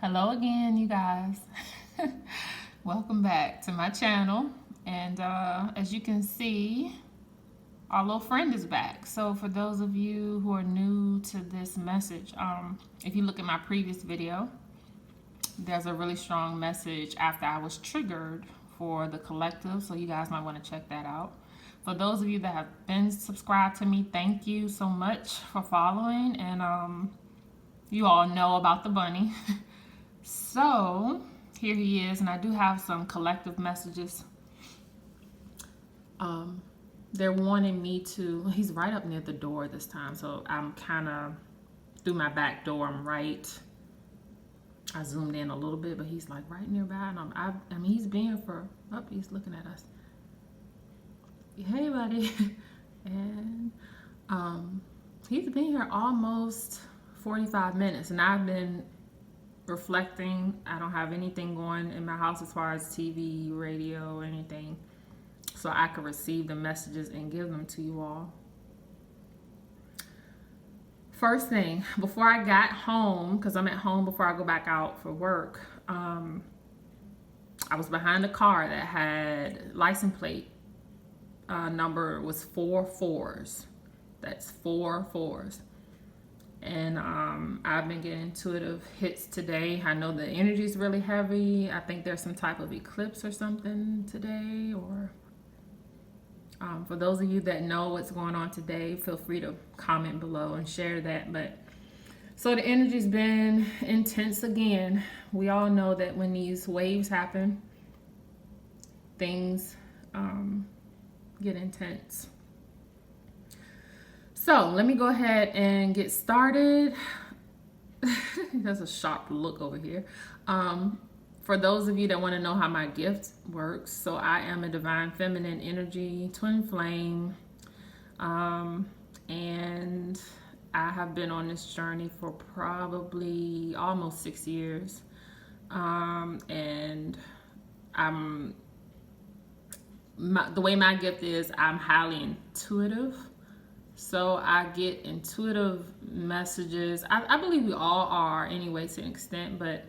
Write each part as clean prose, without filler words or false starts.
Hello again, you guys. Welcome back to my channel. And as you can see, our little friend is back. So for those of you who are new to this message, if you look at my previous video, there's a really strong message after I was triggered for the collective. So you guys might want to check that out. For those of you that have been subscribed to me, thank you so much for following. And you all know about the bunny. So here he is, and I do have some collective messages. They're wanting me to, he's right up near the door this time, so I'm kind of through my back door. I zoomed in a little bit, but he's like right nearby, and I mean, he's been here for, he's looking at us. Hey, buddy. And he's been here almost 45 minutes, and I've been reflecting. I don't have anything going in my house as far as TV, radio, or anything, so I could receive the messages and give them to you all. First thing, before I got home, because I'm at home before I go back out for work, I was behind a car that had license plate number was 4 4s. That's 4 4s. And I've been getting intuitive hits today. I know the energy is really heavy. I think there's some type of eclipse or something today. Or for those of you that know what's going on today, feel free to comment below and share that. But so the energy's been intense again. We all know that when these waves happen, things get intense. So let me go ahead and get started. There's a sharp look over here. For those of you that want to know how my gift works, so I am a divine feminine energy, twin flame, and I have been on this journey for probably almost 6 years. And the way my gift is, I'm highly intuitive. So I get intuitive messages. I believe we all are anyway to an extent, but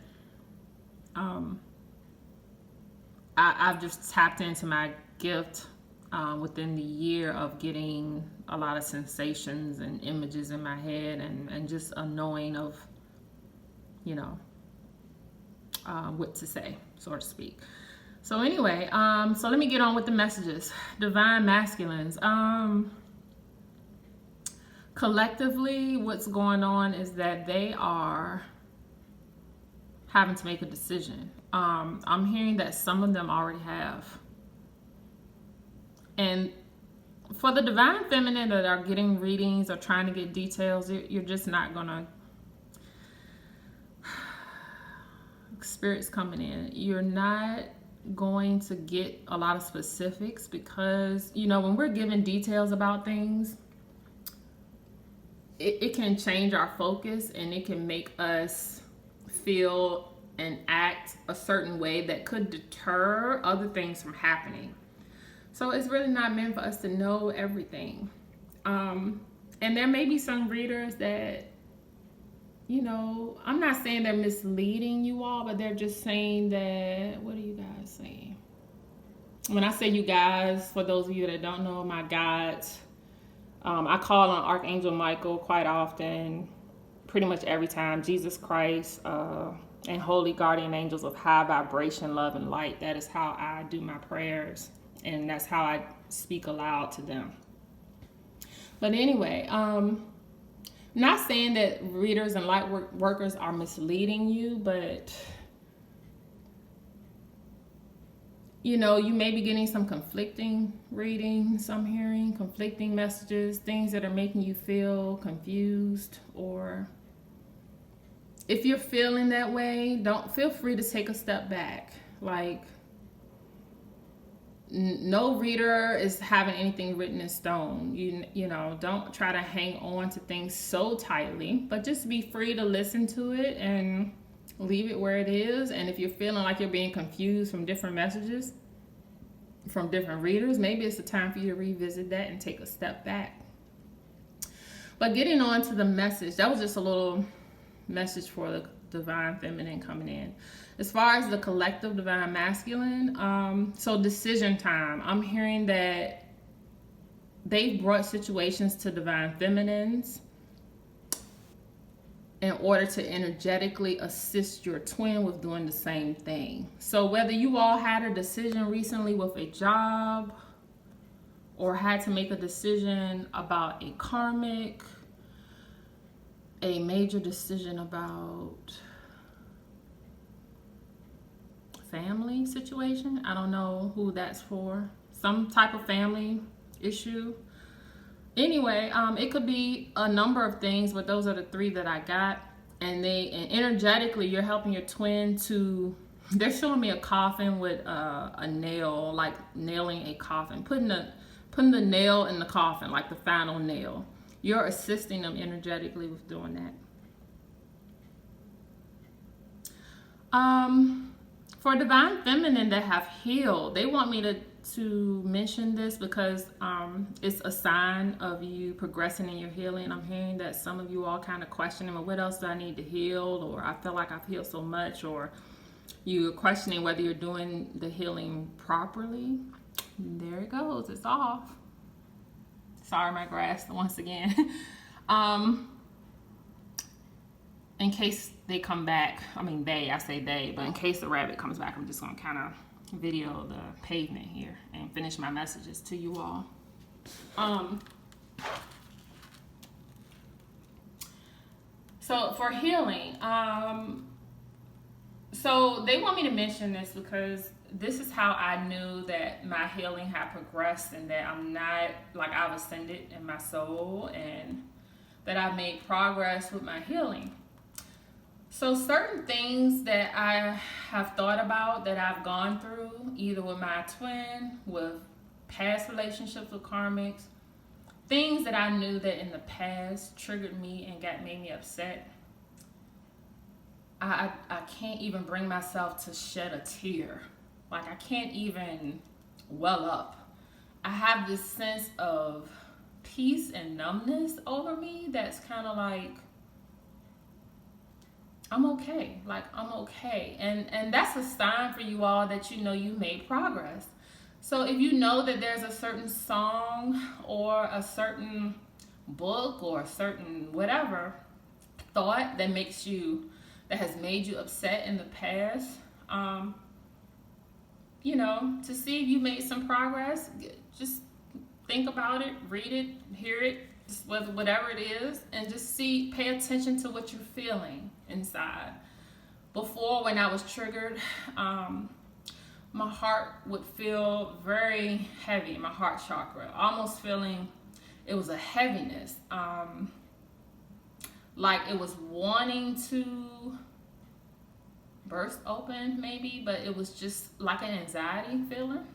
I've just tapped into my gift within the year of getting a lot of sensations and images in my head and just a knowing of, what to say, so to speak. So anyway, so let me get on with the messages. Divine masculines. Collectively, what's going on is that they are having to make a decision. I'm hearing that some of them already have. And for the divine feminine that are getting readings or trying to get details, you're just not gonna, Spirit's coming in, you're not going to get a lot of specifics, because when we're given details about things, it can change our focus, and it can make us feel and act a certain way that could deter other things from happening. So it's really not meant for us to know everything. And there may be some readers that, I'm not saying they're misleading you all, but they're just saying that, what are you guys saying? When I say you guys, for those of you that don't know, my guides, I call on Archangel Michael quite often, pretty much every time, Jesus Christ, and holy guardian angels of high vibration, love, and light. That is how I do my prayers, and that's how I speak aloud to them. But anyway, not saying that readers and light workers are misleading you, but you may be getting some conflicting readings, some hearing conflicting messages, things that are making you feel confused. Or if you're feeling that way, feel free to take a step back. Like, no reader is having anything written in stone. Don't try to hang on to things so tightly, but just be free to listen to it and leave it where it is. And if you're feeling like you're being confused from different messages from different readers, maybe it's the time for you to revisit that and take a step back. But getting on to the message, that was just a little message for the divine feminine coming in. As far as the collective divine masculine, so decision time. I'm hearing that they've brought situations to divine feminines in order to energetically assist your twin with doing the same thing. So whether you all had a decision recently with a job, or had to make a decision about a karmic, a major decision about family situation, I don't know who that's for, some type of family issue. Anyway, it could be a number of things, but those are the three that I got. And energetically, you're helping your twin to, they're showing me a coffin with a nail, like nailing a coffin, putting the nail in the coffin, like the final nail. You're assisting them energetically with doing that. For divine feminine that have healed, they want me to mention this because it's a sign of you progressing in your healing. I'm hearing that some of you all kind of questioning, well, what else do I need to heal? Or I feel like I've healed so much, or you're questioning whether you're doing the healing properly. There it goes, it's off. Sorry, my grass once again. In case they come back, I say they, but in case the rabbit comes back, I'm just gonna kind of video the pavement here and finish my messages to you all. So for healing, so they want me to mention this because this is how I knew that my healing had progressed and that I'm not, like, I've ascended in my soul and that I've made progress with my healing. So certain things that I have thought about, that I've gone through, either with my twin, with past relationships with karmics, things that I knew that in the past triggered me and made me upset, I can't even bring myself to shed a tear. Like, I can't even well up. I have this sense of peace and numbness over me that's kind of like, I'm okay. Like, I'm okay. And that's a sign for you all that you know you made progress. So if you know that there's a certain song or a certain book or a certain whatever thought that has made you upset in the past, to see if you made some progress, just think about it, read it, hear it, just whatever it is, and just pay attention to what you're feeling inside. Before, when I was triggered, my heart would feel very heavy, my heart chakra, almost feeling it was a heaviness, like it was wanting to burst open maybe, but it was just like an anxiety feeling.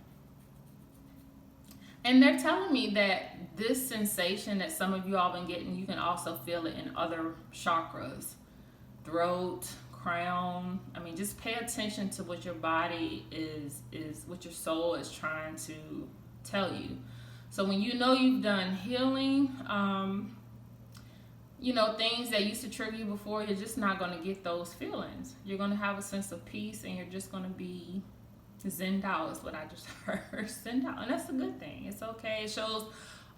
And they're telling me that this sensation that some of you all been getting, you can also feel it in other chakras, throat, crown. Just pay attention to what your body is what your soul is trying to tell you. So when you know you've done healing, things that used to trigger you before, you're just not going to get those feelings. You're going to have a sense of peace, and you're just going to be zenned out, is what I just heard. Zenned out. And that's a good thing. It's okay. It shows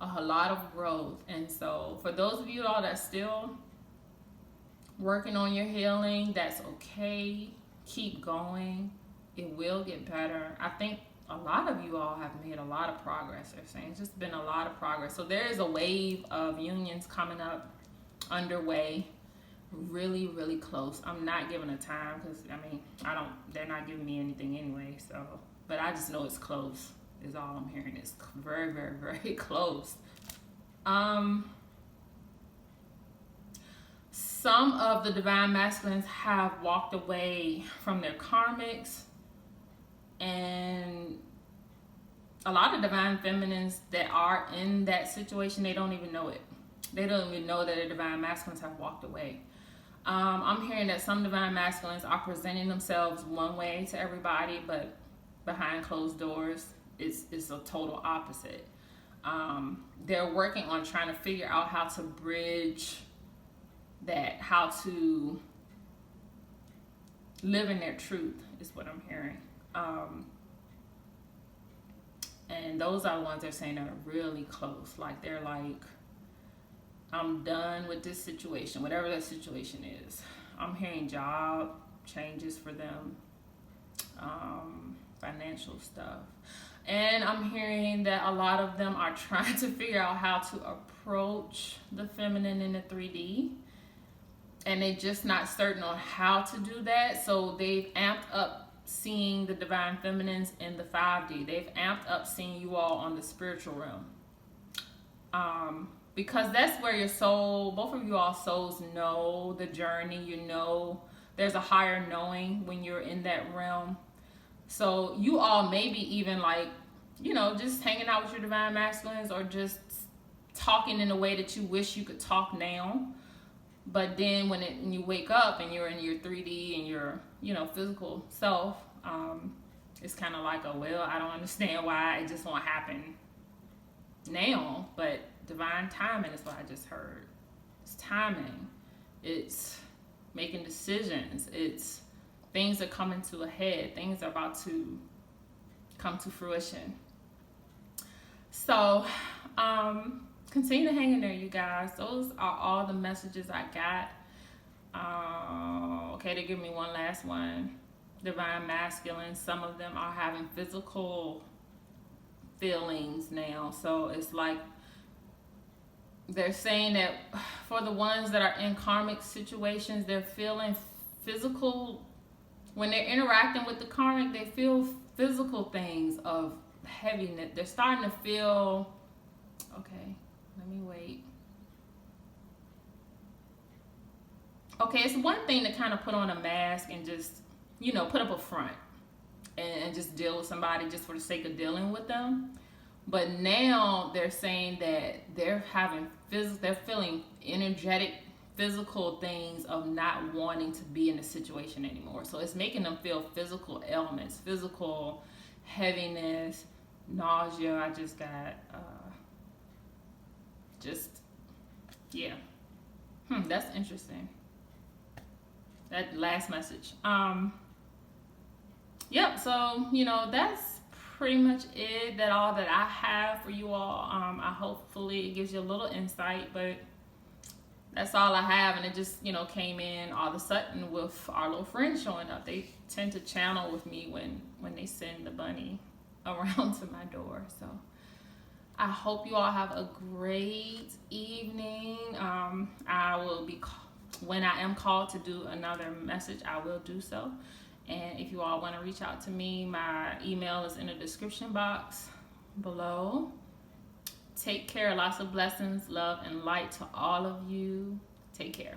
a lot of growth. And so for those of you all that's still working on your healing, that's okay. Keep going. It will get better. I think a lot of you all have made a lot of progress. They're saying it's just been a lot of progress. So there is a wave of unions coming up, underway, really, really close. I'm not giving a time because they're not giving me anything anyway. So, but I just know it's close is all I'm hearing. It's very, very, very close. Some of the divine masculines have walked away from their karmics, and a lot of divine feminines that are in that situation, they don't even know it. They don't even know that the divine masculines have walked away. I'm hearing that some divine masculines are presenting themselves one way to everybody, but behind closed doors, it's a total opposite. They're working on trying to figure out how to bridge that, how to living their truth is what I'm hearing. And those are the ones they're saying that are really close. Like they're like, I'm done with this situation, whatever that situation is. I'm hearing job changes for them, financial stuff. And I'm hearing that a lot of them are trying to figure out how to approach the feminine in the 3D. And they're just not certain on how to do that. So they've amped up seeing the divine feminines in the 5D. They've amped up seeing you all on the spiritual realm. Because that's where your soul, both of you all souls know the journey. You know there's a higher knowing when you're in that realm. So you all maybe even like, you know, just hanging out with your divine masculines or just talking in a way that you wish you could talk now. But then when you wake up and you're in your 3D and your, you know, physical self, it's kind of like, oh, well, I don't understand why it just won't happen now. But divine timing is what I just heard. It's timing. It's making decisions. It's things are coming to a head. Things are about to come to fruition. So, continue to hang in there, you guys. Those are all the messages I got. Okay, they give me one last one. Divine masculine. Some of them are having physical feelings now. So it's like they're saying that for the ones that are in karmic situations, they're feeling physical. When they're interacting with the karmic, they feel physical things of heaviness. They're starting to feel, okay, let me wait. Okay, it's one thing to kind of put on a mask and just, you know, put up a front and just deal with somebody just for the sake of dealing with them. But now they're saying that they're having they're feeling energetic, physical things of not wanting to be in a situation anymore. So it's making them feel physical ailments, physical heaviness, nausea. I just got, yeah. That's interesting. That last message. Yep. So, you know, that's pretty much it. That all that I have for you all. I hopefully it gives you a little insight, but that's all I have. And it just, you know, came in all of a sudden with our little friend showing up. They tend to channel with me when they send the bunny around to my door. So I hope you all have a great evening. I will be, when I am called to do another message, I will do so. And if you all want to reach out to me, my email is in the description box below. Take care. Lots of blessings, love, and light to all of you. Take care.